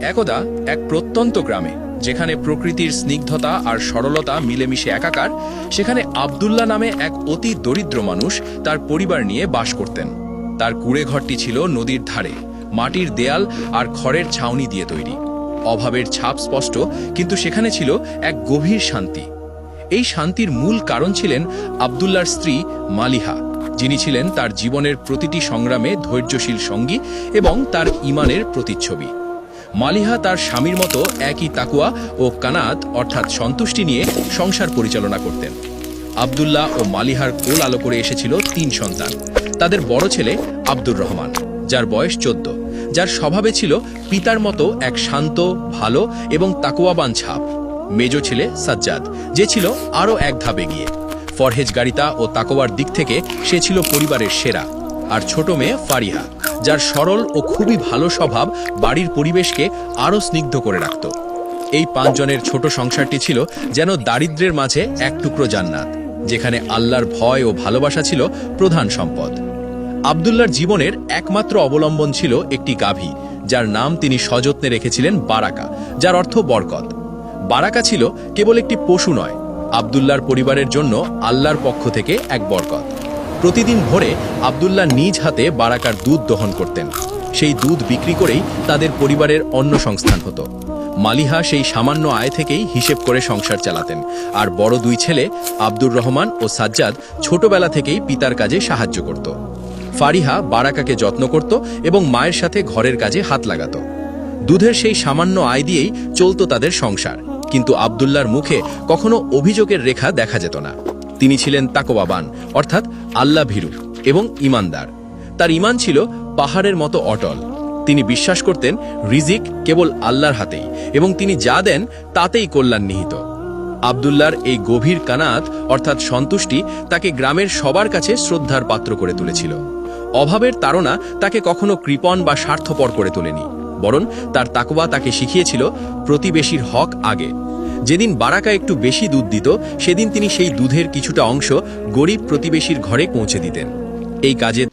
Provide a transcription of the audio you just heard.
একদা এক প্রত্যন্ত গ্রামে, যেখানে প্রকৃতির স্নিগ্ধতা আর সরলতা মিলেমিশে একাকার, সেখানে আব্দুল্লাহ নামে এক অতি দরিদ্র মানুষ তার পরিবার নিয়ে বাস করতেন। তার কুঁড়ে ঘরটি ছিল নদীর ধারে, মাটির দেয়াল আর খড়ের ছাউনি দিয়ে তৈরি। অভাবের ছাপ স্পষ্ট, কিন্তু সেখানে ছিল এক গভীর শান্তি। এই শান্তির মূল কারণ ছিলেন আব্দুল্লাহর স্ত্রী মালিহা, যিনি ছিলেন তার জীবনের প্রতিটি সংগ্রামে ধৈর্যশীল সঙ্গী এবং তার ঈমানের প্রতিচ্ছবি। মালিহা তার স্বামীর মতো একই তাকুয়া ও কানাত অর্থাৎ সন্তুষ্টি নিয়ে সংসার পরিচালনা করতেন। আব্দুল্লাহ ও মালিহার কোল আলো করে এসেছিল 3 সন্তান। তাদের বড় ছেলে আব্দুর রহমান, যার বয়স 14, যার স্বভাবে ছিল পিতার মতো এক শান্ত, ভালো এবং তাকুয়াবান ছাপ। মেজ ছেলে সাজ্জাদ, যে ছিল আরও এক ধাপ এগিয়ে। ফরহেজগারিতা ও তাকওয়ার দিক থেকে সে ছিল পরিবারের সেরা। আর ছোট মেয়ে ফারিহা, যার সরল ও খুবই ভালো স্বভাব বাড়ির পরিবেশকে আরও স্নিগ্ধ করে রাখত। এই 5 জনের ছোট সংসারটি ছিল যেন দারিদ্র্যের মাঝে এক টুকরো জান্নাত, যেখানে আল্লাহর ভয় ও ভালোবাসা ছিল প্রধান সম্পদ। আব্দুল্লাহর জীবনের একমাত্র অবলম্বন ছিল একটি গাভী, যার নাম তিনি সযত্নে রেখেছিলেন বারাকা, যার অর্থ বরকত। বারাকা ছিল কেবল একটি পশু নয়, আব্দুল্লাহর পরিবারের জন্য আল্লাহর পক্ষ থেকে এক বরকত। প্রতিদিন ভোরে আব্দুল্লাহ নিজ হাতে বারাকার দুধ দহন করতেন। সেই দুধ বিক্রি করেই তাদের পরিবারের অন্ন সংস্থান হতো। মালিহা সেই সামান্য আয় থেকেই হিসেব করে সংসার চালাতেন, আর বড় 2 ছেলে আব্দুর রহমান ও সাজ্জাদ ছোটবেলা থেকেই পিতার কাজে সাহায্য করত। ফারিহা বারাকাকে যত্ন করত এবং মায়ের সাথে ঘরের কাজে হাত লাগাত। দুধের সেই সামান্য আয় দিয়েই চলত তাদের সংসার, কিন্তু আব্দুল্লাহর মুখে কখনো অভিযোগের রেখা দেখা যেত না। তিনি ছিলেন তাকওয়াবান, অর্থাৎ আল্লাহ ভীরু এবং ঈমানদার। তার ঈমান ছিল পাহাড়ের মতো অটল। তিনি বিশ্বাস করতেন রিজিক কেবল আল্লাহর হাতেই, এবং তিনি যা দেন তাতেই কল্যাণ নিহিত। আব্দুল্লাহর এই গভীর কানাত অর্থাৎ সন্তুষ্টি তাকে গ্রামের সবার কাছে শ্রদ্ধার পাত্র করে তুলেছিল। অভাবের তাড়না তাকে কখনো কৃপণ বা স্বার্থপর করে তোলেনি, বরং তার তাকওয়া তাকে শিখিয়েছিল প্রতিবেশীর হক আগে। যেদিন বারাকা একটু বেশি দুধ দিত, সেদিন তিনি সেই দুধের কিছুটা অংশ গরিব প্রতিবেশীর ঘরে পৌঁছে দিতেন। এই কাজে